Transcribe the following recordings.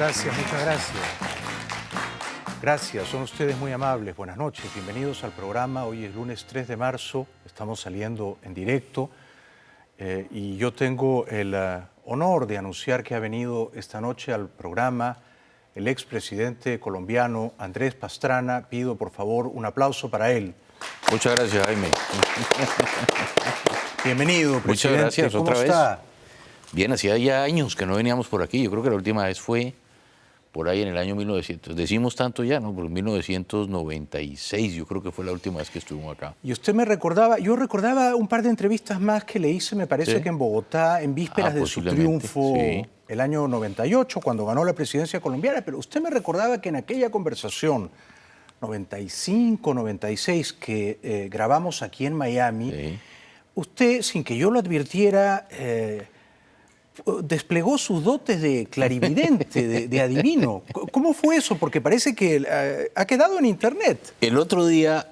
gracias, muchas gracias. Gracias, son ustedes muy amables. Buenas noches, bienvenidos al programa. Hoy es lunes 3 de marzo, estamos saliendo en directo y yo tengo el honor de anunciar que ha venido esta noche al programa el expresidente colombiano Andrés Pastrana. Pido por favor un aplauso para él. Muchas gracias, Jaime. Bienvenido, presidente. Muchas gracias, ¿Cómo otra está? vez. Bien, hacía ya años que no veníamos por aquí. Yo creo que la última vez fue por ahí en el año 1900. Decimos tanto ya, ¿no? Por 1996 yo creo que fue la última vez que estuvimos acá. Y usted me recordaba, yo recordaba un par de entrevistas más que le hice, me parece ¿Sí? que en Bogotá, en vísperas de su triunfo, sí, el año 98, cuando ganó la presidencia colombiana, pero usted me recordaba que en aquella conversación, 95, 96, que grabamos aquí en Miami, sí. usted, sin que yo lo advirtiera, desplegó sus dotes de clarividente, de adivino. ¿Cómo fue eso? Porque parece que ha quedado en internet. El otro día,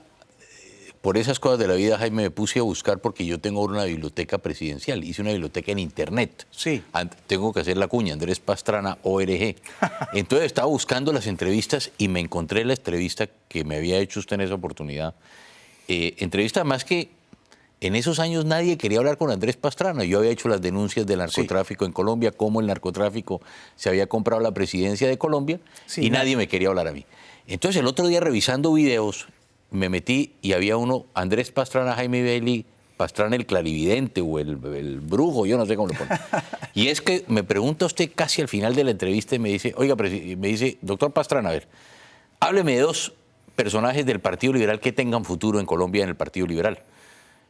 por esas cosas de la vida, Jaime, me puse a buscar porque yo tengo una biblioteca presidencial. Hice una biblioteca en internet. Sí. Tengo que hacer la cuña, Andrés Pastrana, ORG. Entonces estaba buscando las entrevistas y me encontré la entrevista que me había hecho usted en esa oportunidad. Entrevista más que en esos años nadie quería hablar con Andrés Pastrana. Yo había hecho las denuncias del narcotráfico en Colombia, cómo el narcotráfico se había comprado la presidencia de Colombia y nadie me quería hablar a mí. Entonces el otro día revisando videos me metí y había uno, Andrés Pastrana, Jaime Bailey, Pastrana el clarividente o el brujo, yo no sé cómo lo pone. Y es que me pregunta usted casi al final de la entrevista y me dice, oiga, me dice, doctor Pastrana, a ver, hábleme de dos personajes del Partido Liberal que tengan futuro en Colombia en el Partido Liberal.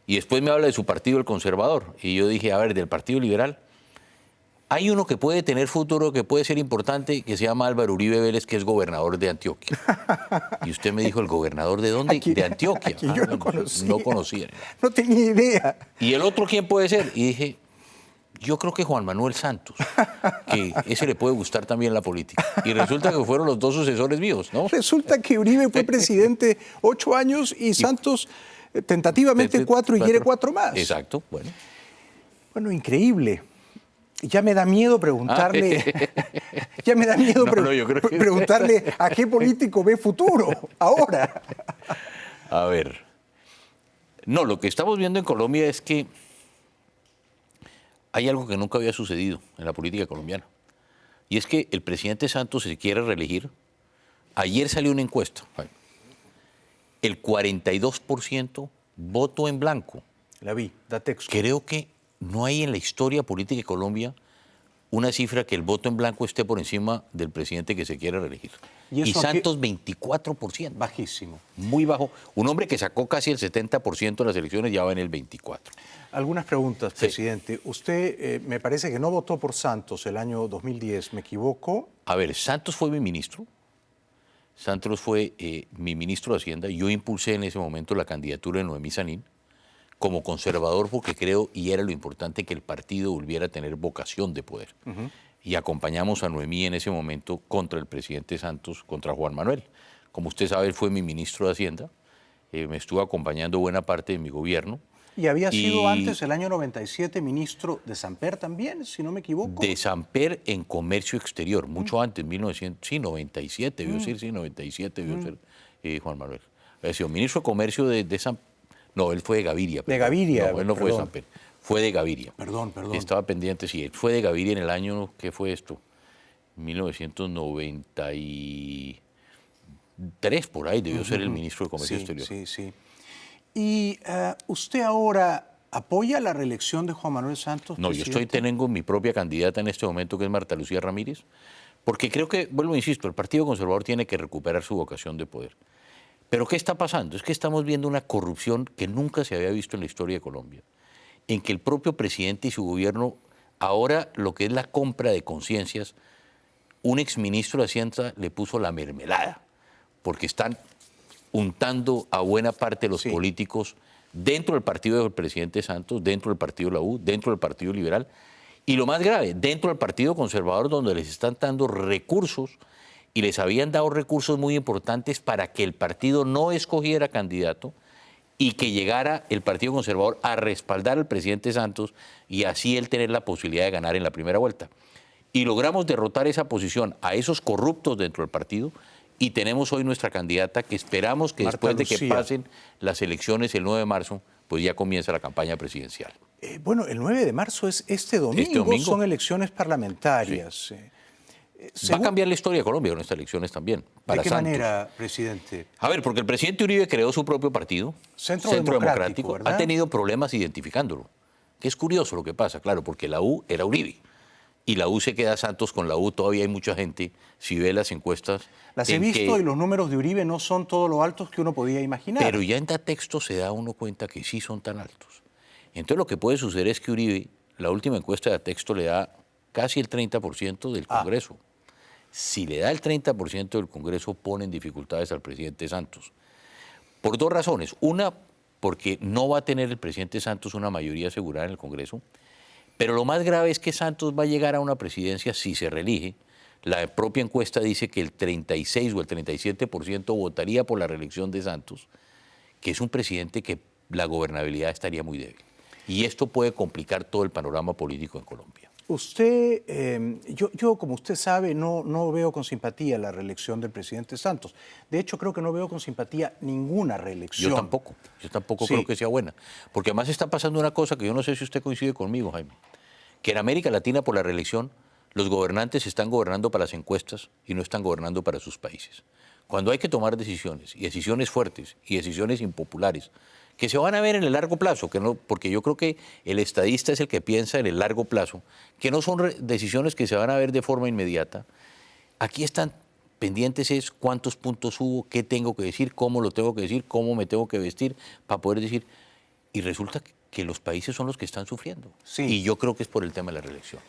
Y después me habla de su partido, el Conservador. Y yo dije, a ver, del Partido Liberal, hay uno que puede tener futuro, que puede ser importante, que se llama Álvaro Uribe Vélez, que es gobernador de Antioquia. Y usted me dijo, ¿el gobernador de dónde? De Antioquia. Aquí yo no conocía. No conocía. No tenía idea. ¿Y el otro quién puede ser? Y dije, yo creo que Juan Manuel Santos, que ese le puede gustar también la política. Y resulta que fueron los dos sucesores míos, ¿no? Resulta que Uribe fue presidente 8 años y Santos tentativamente 4 y quiere 4 más. Exacto, bueno. Bueno, increíble. Ya me da miedo preguntarle, ya me da miedo preguntarle a qué político ve futuro ahora. A ver, no, lo que estamos viendo en Colombia es que hay algo que nunca había sucedido en la política colombiana. Y es que el presidente Santos se quiere reelegir. Ayer salió una encuesta. El 42% voto en blanco. La vi, da texto. Creo que no hay en la historia política de Colombia una cifra que el voto en blanco esté por encima del presidente que se quiere reelegir. Y Santos 24%. Bajísimo. Muy bajo. Un hombre que sacó casi el 70% de las elecciones ya va en el 24%. Algunas preguntas, presidente. Usted me parece que no votó por Santos el año 2010, ¿me equivoco? A ver, Santos fue mi ministro. Santos fue mi ministro de Hacienda. Yo impulsé en ese momento la candidatura de Noemí Sanín como conservador porque creo, y era lo importante, que el partido volviera a tener vocación de poder. Y acompañamos a Noemí en ese momento contra el presidente Santos, contra Juan Manuel. Como usted sabe, él fue mi ministro de Hacienda. Me estuvo acompañando buena parte de mi gobierno. Y había sido antes, el año 97, ministro de Samper también, si no me equivoco. De Samper en comercio exterior, mucho antes, 1997, debió ser, sí, 97 debió ser Juan Manuel. Había sido ministro de comercio de Samper. No, él fue de Gaviria. De Gaviria. No, él no fue de Samper, fue de Gaviria. Perdón. Estaba pendiente, sí, él fue de Gaviria en el año, ¿qué fue esto? 1993, por ahí, debió ser el ministro de Comercio Exterior. Sí. ¿Y usted ahora apoya la reelección de Juan Manuel Santos? No, presidente? yo tengo mi propia candidata en este momento, que es Marta Lucía Ramírez, porque creo que, vuelvo e insisto, el Partido Conservador tiene que recuperar su vocación de poder. Pero ¿qué está pasando? Es que estamos viendo una corrupción que nunca se había visto en la historia de Colombia, en que el propio presidente y su gobierno, ahora lo que es la compra de conciencias, un exministro de Hacienda le puso la mermelada, porque están untando a buena parte de los políticos dentro del partido del presidente Santos, dentro del partido de la U, dentro del Partido Liberal, y lo más grave, dentro del Partido Conservador, donde les están dando recursos, y les habían dado recursos muy importantes para que el partido no escogiera candidato y que llegara el Partido Conservador a respaldar al presidente Santos y así él tener la posibilidad de ganar en la primera vuelta. y logramos derrotar esa posición a esos corruptos dentro del partido, y tenemos hoy nuestra candidata que esperamos que Marta después de que Lucía. pasen las elecciones el 9 de marzo, pues ya comienza la campaña presidencial. Bueno, el 9 de marzo es este domingo. Este domingo. Son elecciones parlamentarias. Sí. Va a Según- cambiar la historia de Colombia con estas elecciones también. ¿De Para qué Santos. manera, presidente? A ver, porque el presidente Uribe creó su propio partido, Centro Democrático, ¿verdad? ha tenido problemas identificándolo. Que es curioso lo que pasa, claro, porque la U era Uribe. Y la U se queda Santos con la U, todavía hay mucha gente, si ve las encuestas. Las he en visto que- y los números de Uribe no son todos los altos que uno podía imaginar. Pero ya en Datexto se da uno cuenta que sí son tan altos. Entonces lo que puede suceder es que Uribe, la última encuesta de Datexto le da casi el 30% del Congreso. Si le da el 30% del Congreso, pone en dificultades al presidente Santos. Por dos razones. Una, porque no va a tener el presidente Santos una mayoría asegurada en el Congreso. Pero lo más grave es que Santos va a llegar a una presidencia si se reelige. La propia encuesta dice que el 36 o el 37% votaría por la reelección de Santos, que es un presidente que la gobernabilidad estaría muy débil. Y esto puede complicar todo el panorama político en Colombia. Usted, yo, como usted sabe, no veo con simpatía la reelección del presidente Santos. De hecho, creo que no veo con simpatía ninguna reelección. Yo tampoco Sí. creo que sea buena. Porque además está pasando una cosa que yo no sé si usted coincide conmigo, Jaime, que en América Latina por la reelección los gobernantes están gobernando para las encuestas y no están gobernando para sus países. Cuando hay que tomar decisiones, y decisiones fuertes, y decisiones impopulares, que se van a ver en el largo plazo, que no, porque yo creo que el estadista es el que piensa en el largo plazo, que no son decisiones que se van a ver de forma inmediata. Aquí están pendientes es cuántos puntos hubo, qué tengo que decir, cómo lo tengo que decir, cómo me tengo que vestir para poder decir. Y resulta que los países son los que están sufriendo. Sí. Y yo creo que es por el tema de la reelección.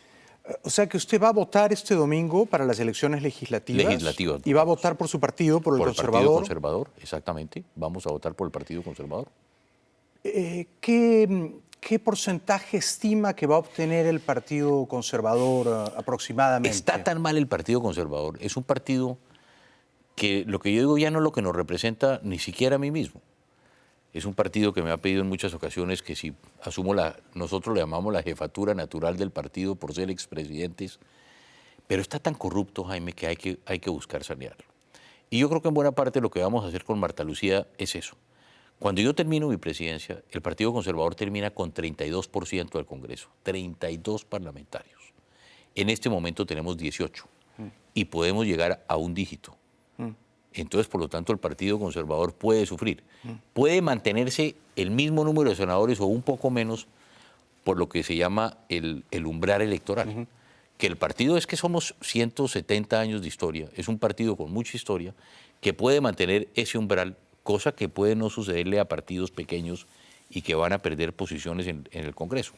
O sea que usted va a votar este domingo para las elecciones legislativas. Legislativas. Y va a votar por su partido, por el Por el conservador. Partido Conservador, exactamente. Vamos a votar por el Partido Conservador. ¿Qué porcentaje estima que va a obtener el Partido Conservador aproximadamente? Está tan mal el Partido Conservador. Es un partido que lo que yo digo ya no es lo que nos representa ni siquiera a mí mismo. Es un partido que me ha pedido en muchas ocasiones que si asumo nosotros le llamamos la jefatura natural del partido por ser expresidentes, pero está tan corrupto, Jaime, que hay que buscar sanearlo. Y yo creo que en buena parte lo que vamos a hacer con Marta Lucía es eso. Cuando yo termino mi presidencia, el Partido Conservador termina con 32% del Congreso, 32 parlamentarios. En este momento tenemos 18 y podemos llegar a un dígito. Entonces, por lo tanto, el Partido Conservador puede sufrir. Puede mantenerse el mismo número de senadores o un poco menos por lo que se llama el umbral electoral. Que el partido es que somos 170 años de historia, es un partido con mucha historia que puede mantener ese umbral, cosa que puede no sucederle a partidos pequeños y que van a perder posiciones en el Congreso.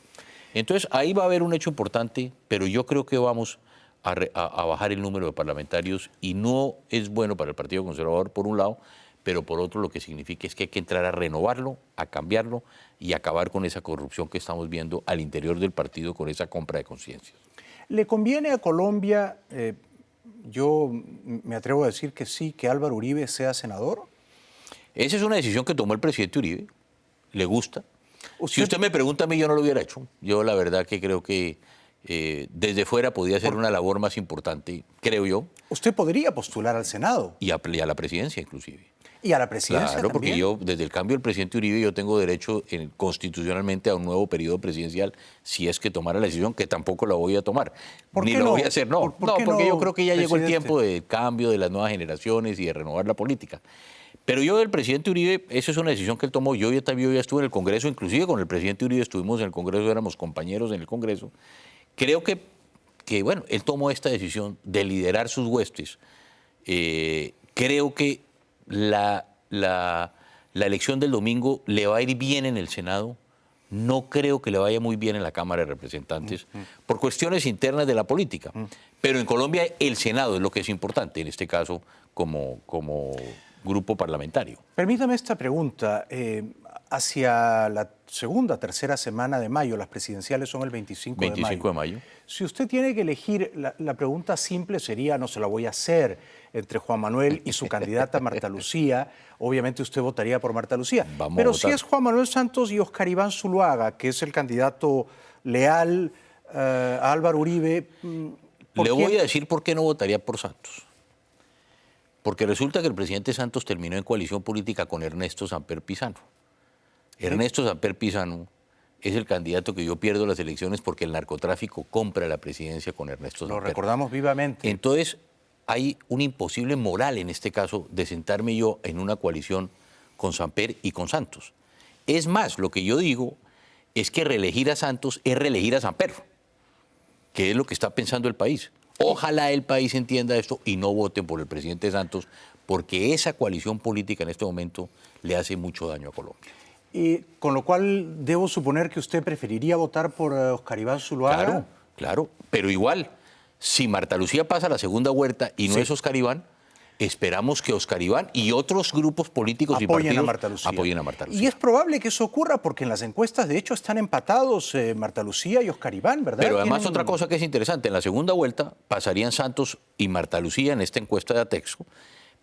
Entonces, ahí va a haber un hecho importante, pero yo creo que vamos a bajar el número de parlamentarios y no es bueno para el Partido Conservador, por un lado, pero por otro lo que significa es que hay que entrar a renovarlo, a cambiarlo y acabar con esa corrupción que estamos viendo al interior del partido con esa compra de conciencias. ¿Le conviene a Colombia, yo me atrevo a decir que sí, que Álvaro Uribe sea senador? Esa es una decisión que tomó el presidente Uribe. ¿Le gusta? Si usted me pregunta a mí, yo no lo hubiera hecho. Yo la verdad que creo que desde fuera podía ser una labor más importante, creo yo. Usted podría postular al Senado. Y a la presidencia, inclusive. ¿Y a la presidencia Claro, porque también? yo, desde el cambio del presidente Uribe, yo tengo derecho constitucionalmente a un nuevo periodo presidencial si es que tomara la decisión, que tampoco la voy a tomar. ¿Por Ni qué lo no? voy a hacer, no. ¿Por qué Porque no, yo creo que ya llegó el presidente? tiempo del cambio de las nuevas generaciones y de renovar la política. Pero yo del presidente Uribe, esa es una decisión que él tomó. Yo ya estuve en el Congreso, inclusive con el presidente Uribe estuvimos en el Congreso, éramos compañeros en el Congreso. Creo que bueno, él tomó esta decisión de liderar sus huestes. Creo que la elección del domingo le va a ir bien en el Senado. No creo que le vaya muy bien en la Cámara de Representantes por cuestiones internas de la política. Pero en Colombia el Senado es lo que es importante, en este caso como grupo parlamentario. Permítame esta pregunta. Hacia la segunda, tercera semana de mayo, las presidenciales son el 25 de mayo. 25 de mayo. Si usted tiene que elegir, la pregunta simple sería, no se la voy a hacer, entre Juan Manuel y su candidata Marta Lucía. Obviamente usted votaría por Marta Lucía. Vamos Pero a si votar. es Juan Manuel Santos y Oscar Iván Zuluaga, que es el candidato leal a Álvaro Uribe, ¿Por Le qué? voy a decir por qué no votaría por Santos. Porque resulta que el presidente Santos terminó en coalición política con Ernesto Samper Pizano. Ernesto Samper Pizano es el candidato que yo pierdo las elecciones porque el narcotráfico compra la presidencia con Ernesto Lo Samper. recordamos vivamente. Entonces, hay un imposible moral en este caso de sentarme yo en una coalición con Samper y con Santos. Es más, lo que yo digo es que reelegir a Santos es reelegir a Samper, que es lo que está pensando el país. Ojalá el país entienda esto y no voten por el presidente Santos, porque esa coalición política en este momento le hace mucho daño a Colombia. Y con lo cual debo suponer que usted preferiría votar por Oscar Iván Zuluaga. Claro, claro, pero igual, si Marta Lucía pasa a la segunda vuelta y no Sí. es Oscar Iván, esperamos que Oscar Iván y otros grupos políticos y Apoyen partidos a Marta Lucía. apoyen a Marta Lucía. Y es probable que eso ocurra porque en las encuestas, de hecho, están empatados Marta Lucía y Oscar Iván, ¿verdad? Pero además Tienen- otra cosa que es interesante, en la segunda vuelta pasarían Santos y Marta Lucía en esta encuesta de Atexco,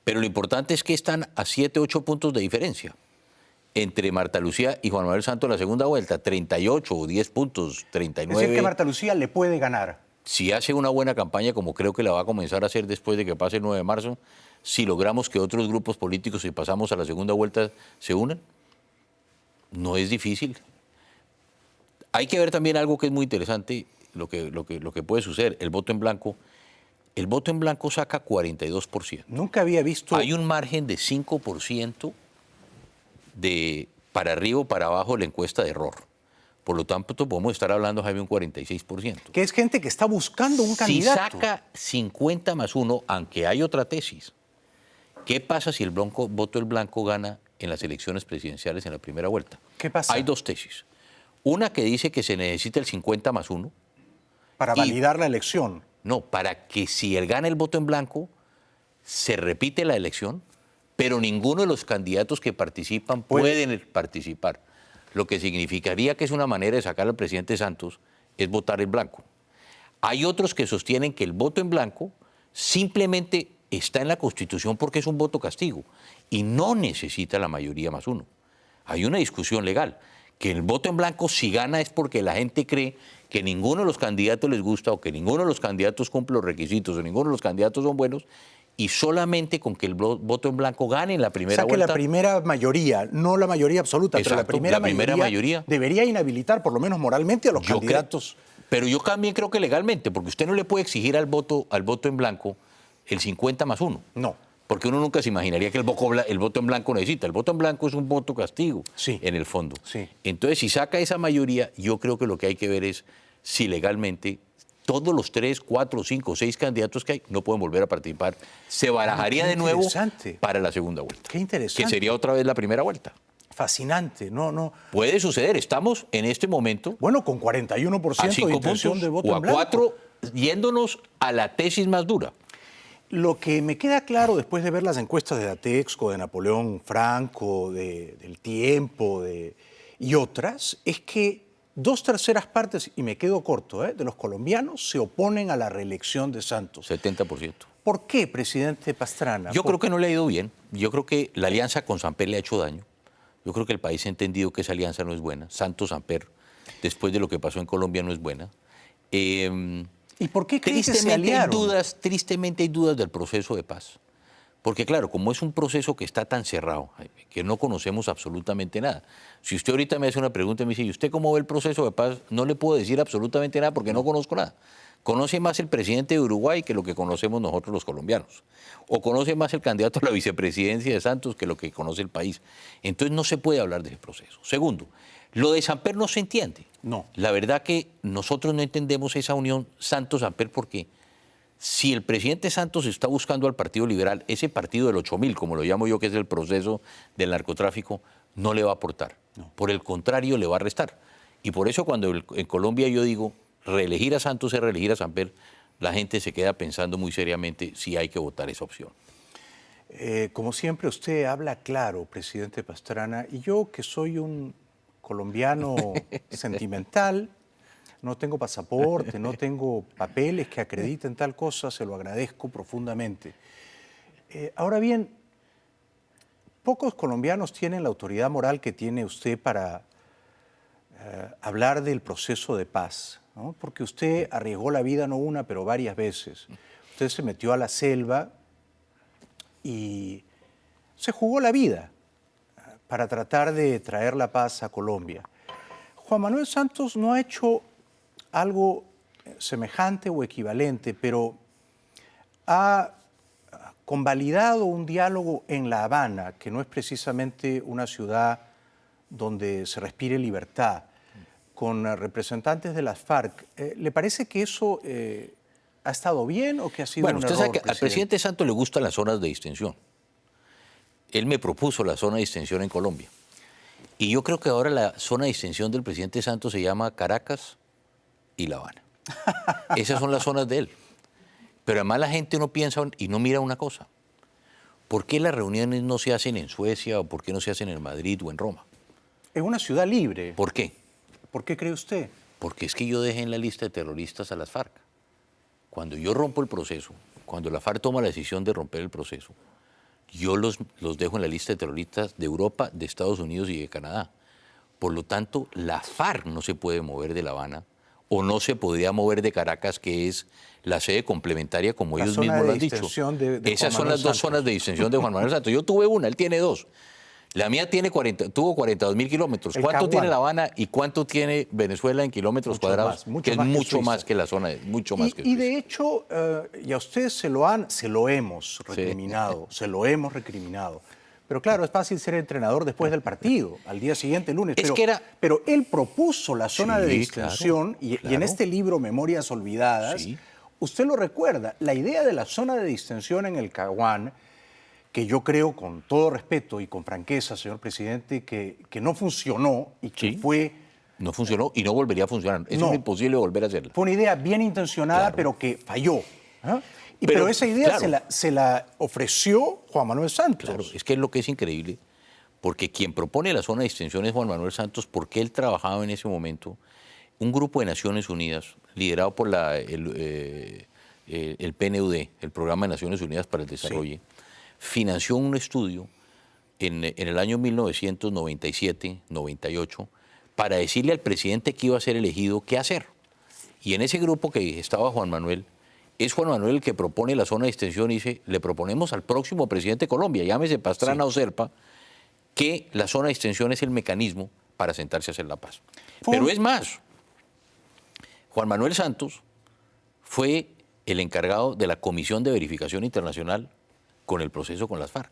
pero lo importante es que están a 7, 8 puntos de diferencia entre Marta Lucía y Juan Manuel Santos en la segunda vuelta, 38 o 10 puntos, Es 39. decir, que Marta Lucía le puede ganar. Si hace una buena campaña, como creo que la va a comenzar a hacer después de que pase el 9 de marzo, si logramos que otros grupos políticos, si pasamos a la segunda vuelta, se unan, no es difícil. Hay que ver también algo que es muy interesante, lo que puede suceder, el voto en blanco. El voto en blanco saca 42%. Nunca había visto... Hay un margen de 5% para arriba o para abajo de la encuesta de error. Por lo tanto, podemos estar hablando, Jaime, un 46%. que es gente que está buscando un Si candidato. saca 50 más 1, aunque hay otra tesis, ¿qué pasa si el voto del blanco gana en las elecciones presidenciales en la primera vuelta? ¿Qué pasa? Hay dos tesis. Una que dice que se necesita el 50 más 1. Para y- validar la elección. No, para que si él gana el voto en blanco, se repite la elección, pero ninguno de los candidatos que participan pueden participar. Lo que significaría que es una manera de sacar al presidente Santos es votar en blanco. Hay otros que sostienen que el voto en blanco simplemente está en la Constitución porque es un voto castigo y no necesita la mayoría más 1. Hay una discusión legal, que el voto en blanco si gana es porque la gente cree que ninguno de los candidatos les gusta o que ninguno de los candidatos cumple los requisitos o ninguno de los candidatos son buenos y solamente con que el voto en blanco gane en la O primera sea que vuelta. la primera mayoría, no la mayoría absoluta, pero la Exacto, primera, la primera mayoría. debería inhabilitar, por lo menos moralmente, a los Yo candidatos. Pero yo también creo que legalmente, porque usted no le puede exigir al voto en blanco el 50 más 1. No. Porque uno nunca se imaginaría que el voto en blanco necesita. El voto en blanco es un voto castigo, Sí. en el fondo. Sí. Entonces, si saca esa mayoría, yo creo que lo que hay que ver es si legalmente todos los 3, 4, 5, 6 candidatos que hay no pueden volver a participar. Se barajaría qué de nuevo interesante. para la segunda vuelta. Qué interesante. Que sería otra vez la primera vuelta. Fascinante. No. Puede suceder. Estamos en este momento Bueno, con 41% a de 5 intención puntos de voto o en a blanco. 4, yéndonos a la tesis más dura. Lo que me queda claro después de ver las encuestas de Atexco, de Napoleón Franco, del Tiempo y otras, es que 2/3 partes, y me quedo corto, de los colombianos se oponen a la reelección de Santos. 70%. ¿Por qué, presidente Pastrana? Yo creo que no le ha ido bien. Yo creo que la alianza con Samper le ha hecho daño. Yo creo que el país ha entendido que esa alianza no es buena. Santos-Samper, después de lo que pasó en Colombia, no es buena. ¿Y por qué cree que se aliaron? Tristemente hay dudas del proceso de paz. Porque claro, como es un proceso que está tan cerrado, que no conocemos absolutamente nada. Si usted ahorita me hace una pregunta y me dice, ¿y usted cómo ve el proceso de paz? No le puedo decir absolutamente nada porque no conozco nada. Conoce más el presidente de Uruguay que lo que conocemos nosotros los colombianos. O conoce más el candidato a la vicepresidencia de Santos que lo que conoce el país. Entonces no se puede hablar de ese proceso. Segundo, lo de Samper no se entiende. No. La verdad que nosotros no entendemos esa unión Santos-Samper porque si el presidente Santos está buscando al Partido Liberal, ese partido del 8.000, como lo llamo yo, que es el proceso del narcotráfico, no le va a aportar. No. Por el contrario, le va a restar. Y por eso cuando en Colombia yo digo, reelegir a Santos es reelegir a Samper, la gente se queda pensando muy seriamente si hay que votar esa opción. Como siempre, usted habla claro, presidente Pastrana, y yo que soy un colombiano sentimental, no tengo pasaporte, no tengo papeles que acrediten tal cosa, se lo agradezco profundamente. Ahora bien, pocos colombianos tienen la autoridad moral que tiene usted para hablar del proceso de paz. ¿no? Porque usted arriesgó la vida no una, pero varias veces. Usted se metió a la selva y se jugó la vida para tratar de traer la paz a Colombia. Juan Manuel Santos no ha hecho algo semejante o equivalente, pero ha convalidado un diálogo en La Habana, que no es precisamente una ciudad donde se respire libertad, con representantes de las FARC. ¿Le parece que eso ha estado bien o que ha sido un usted error, sabe que al presidente Santos le gustan las zonas de distensión. Él me propuso la zona de distensión en Colombia. Y yo creo que ahora la zona de distensión del presidente Santos se llama Caracas y La Habana. Esas son las zonas de él. Pero además la gente no piensa y no mira una cosa. ¿Por qué las reuniones no se hacen en Suecia o por qué no se hacen en Madrid o en Roma? Es una ciudad libre. ¿Por qué? ¿Por qué cree usted? Porque es que yo dejé en la lista de terroristas a las FARC. Cuando yo rompo el proceso, cuando la FARC toma la decisión de romper el proceso, yo los dejo en la lista de terroristas de Europa, de Estados Unidos y de Canadá. Por lo tanto, la FARC no se puede mover de La Habana o no se podría mover de Caracas, que es la sede complementaria, como ellos mismos lo han dicho. Esas son las dos zonas de distensión de Juan Manuel Santos. Yo tuve una, él tiene dos. La mía tuvo 42.000 kilómetros. ¿Cuánto tiene La Habana y cuánto tiene Venezuela en kilómetros cuadrados? Que es mucho más que la zona, mucho más que Suiza. Y de hecho, y a ustedes se lo hemos recriminado, se lo hemos recriminado. Pero claro, es fácil ser entrenador después del partido, al día siguiente, el lunes. Pero él propuso la zona de distensión, claro, y en este libro, Memorias Olvidadas, usted lo recuerda, la idea de la zona de distensión en el Caguán, que yo creo, con todo respeto y con franqueza, señor presidente, que no funcionó y que fue... No funcionó y no volvería a funcionar. Es imposible volver a hacerla. Fue una idea bien intencionada, pero que falló. Pero esa idea se la ofreció Juan Manuel Santos. Claro, es que es lo que es increíble, porque quien propone la zona de distensión es Juan Manuel Santos, porque él trabajaba en ese momento, un grupo de Naciones Unidas, liderado por el PNUD, el Programa de Naciones Unidas para el Desarrollo, financió un estudio en el año 1997-98 para decirle al presidente que iba a ser elegido qué hacer. Y en ese grupo que estaba Juan Manuel, es Juan Manuel el que propone la zona de distensión y dice, le proponemos al próximo presidente de Colombia, llámese Pastrana o Serpa, que la zona de distensión es el mecanismo para sentarse a hacer la paz. Pero es más, Juan Manuel Santos fue el encargado de la Comisión de Verificación Internacional con el proceso con las FARC.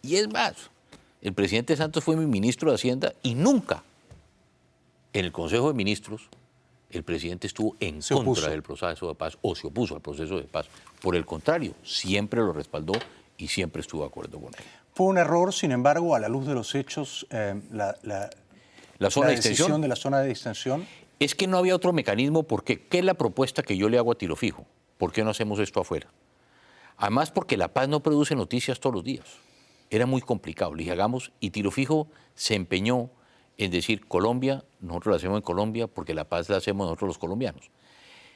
Y es más, el presidente Santos fue mi ministro de Hacienda y nunca en el Consejo de Ministros el presidente estuvo en contra del proceso de paz o se opuso al proceso de paz. Por el contrario, siempre lo respaldó y siempre estuvo de acuerdo con él. Fue un error, sin embargo, a la luz de los hechos, la decisión de la zona de distensión. Es que no había otro mecanismo porque, ¿qué es la propuesta que yo le hago a Tiro Fijo? ¿Por qué no hacemos esto afuera? Además, porque la paz no produce noticias todos los días. Era muy complicado. Le dije, hagamos, y Tiro Fijo se empeñó en decir, Colombia, nosotros la hacemos en Colombia porque la paz la hacemos nosotros los colombianos.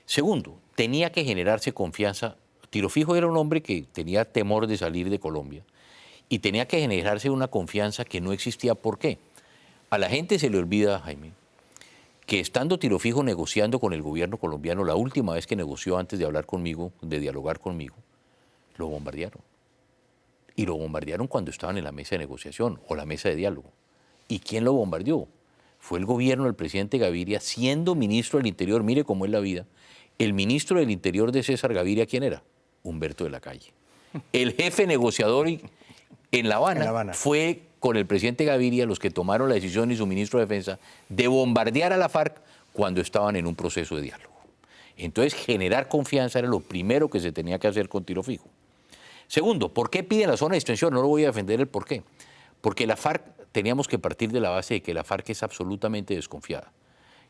Segundo, tenía que generarse confianza. Tiro Fijo era un hombre que tenía temor de salir de Colombia y tenía que generarse una confianza que no existía. ¿Por qué? A la gente se le olvida, Jaime, que estando Tiro Fijo negociando con el gobierno colombiano, la última vez que negoció antes de hablar conmigo, de dialogar conmigo, lo bombardearon. Y lo bombardearon cuando estaban en la mesa de negociación o la mesa de diálogo. ¿Y quién lo bombardeó? Fue el gobierno del presidente Gaviria, siendo ministro del Interior. Mire cómo es la vida. El ministro del Interior de César Gaviria, ¿quién era? Humberto de la Calle. El jefe negociador en La Habana fue con el presidente Gaviria los que tomaron la decisión y su ministro de Defensa de bombardear a la FARC cuando estaban en un proceso de diálogo. Entonces, generar confianza era lo primero que se tenía que hacer con Tiro Fijo. Segundo, ¿por qué piden la zona de distensión? No lo voy a defender el por qué. Porque la FARC, teníamos que partir de la base de que la FARC es absolutamente desconfiada.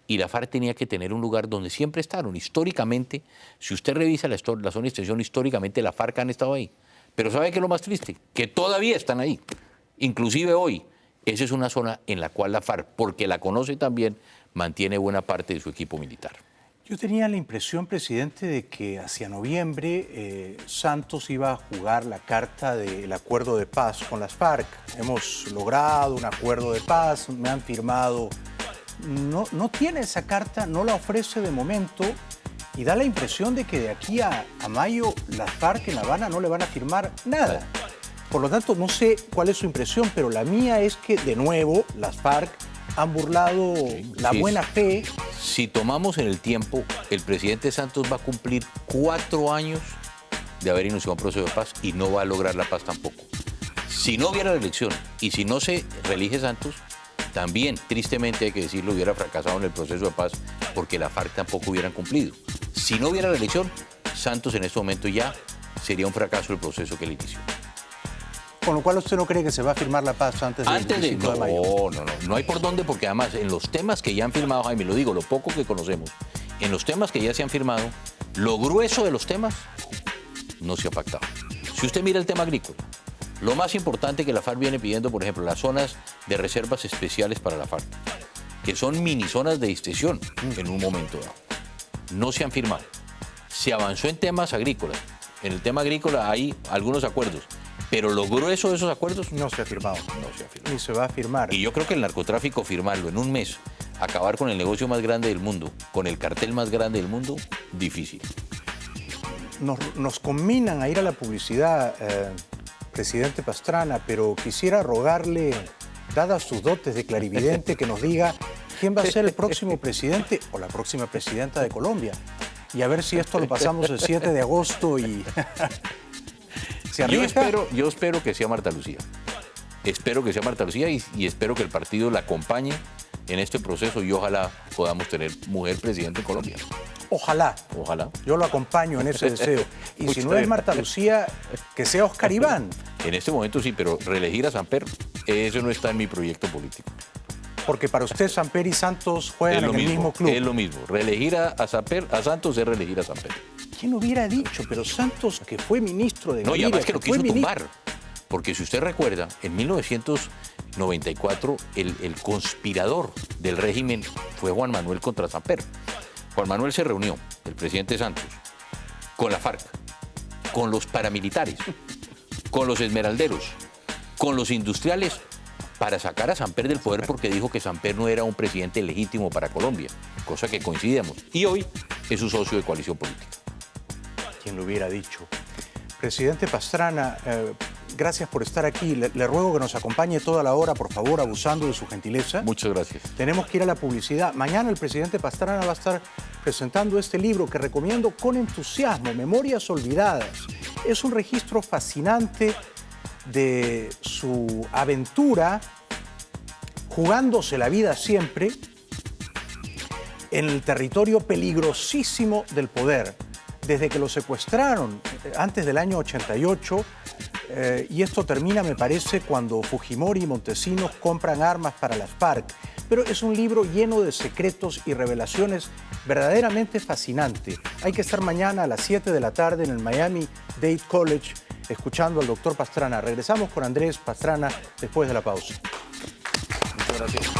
Y la FARC tenía que tener un lugar donde siempre estaron. Históricamente, si usted revisa la zona de distensión, históricamente la FARC han estado ahí. Pero ¿sabe qué es lo más triste? Que todavía están ahí. Inclusive hoy, esa es una zona en la cual la FARC, porque la conoce también, mantiene buena parte de su equipo militar. Yo tenía la impresión, presidente, de que hacia noviembre Santos iba a jugar la carta del acuerdo de paz con las FARC. Hemos logrado un acuerdo de paz, me han firmado no tiene esa carta, no la ofrece de momento y da la impresión de que de aquí a mayo las FARC en La Habana no le van a firmar nada. Por lo tanto, no sé cuál es su impresión, pero la mía es que, de nuevo, las FARC han burlado la buena fe. Si tomamos en el tiempo, el presidente Santos va a cumplir 4 años de haber iniciado un proceso de paz y no va a lograr la paz tampoco. Si no hubiera la elección y si no se reelige Santos, también, tristemente hay que decirlo, hubiera fracasado en el proceso de paz porque la FARC tampoco hubieran cumplido. Si no hubiera la elección, Santos en este momento ya sería un fracaso el proceso que él inició. Con lo cual, ¿usted no cree que se va a firmar la paz antes del 25 de mayo? No hay por dónde, porque además en los temas que ya han firmado, Jaime, lo digo, lo poco que conocemos, en los temas que ya se han firmado, lo grueso de los temas no se ha pactado. Si usted mira el tema agrícola, lo más importante que la FARC viene pidiendo, por ejemplo, las zonas de reservas especiales para la FARC, que son mini zonas de distensión en un momento dado, no se han firmado. Se avanzó en temas agrícolas. En el tema agrícola hay algunos acuerdos, pero lo grueso de esos acuerdos no se ha firmado. No se ha firmado. Ni se va a firmar. Y yo creo que el narcotráfico, firmarlo en un mes, acabar con el negocio más grande del mundo, con el cartel más grande del mundo, difícil. Nos combinan a ir a la publicidad, presidente Pastrana, pero quisiera rogarle, dadas sus dotes de clarividente, que nos diga quién va a ser el próximo presidente o la próxima presidenta de Colombia. Y a ver si esto lo pasamos el 7 de agosto y... Yo espero que sea Marta Lucía. Espero que sea Marta Lucía y espero que el partido la acompañe en este proceso y ojalá podamos tener mujer presidente en Colombia. Ojalá. Ojalá. Yo lo acompaño en ese deseo. Y si no es Marta Lucía, que sea Oscar Iván. En este momento sí, pero reelegir a Samper, eso no está en mi proyecto político. Porque para usted Samper y Santos juegan en el mismo club. Es lo mismo. Reelegir a Santos es reelegir a Samper. ¿Quién hubiera dicho? Pero Santos, que fue ministro de Bolivia... No, y además que lo quiso tumbar. Porque si usted recuerda, en 1994 el conspirador del régimen fue Juan Manuel contra Samper. Juan Manuel se reunió, el presidente Santos, con la FARC, con los paramilitares, con los esmeralderos, con los industriales, para sacar a Samper del poder porque dijo que Samper no era un presidente legítimo para Colombia, cosa que coincidimos. Y hoy es su socio de coalición política. ¿Quién lo hubiera dicho? Presidente Pastrana, gracias por estar aquí. Le ruego que nos acompañe toda la hora, por favor, abusando de su gentileza. Muchas gracias. Tenemos que ir a la publicidad. Mañana el presidente Pastrana va a estar presentando este libro que recomiendo con entusiasmo, Memorias Olvidadas. Es un registro fascinante de su aventura, jugándose la vida siempre en el territorio peligrosísimo del poder. Desde que lo secuestraron antes del año 88, y esto termina, me parece, cuando Fujimori y Montesinos compran armas para las FARC. Pero es un libro lleno de secretos y revelaciones verdaderamente fascinante. Hay que estar mañana a las 7 de la tarde en el Miami Dade College escuchando al doctor Pastrana. Regresamos con Andrés Pastrana después de la pausa. Muchas gracias.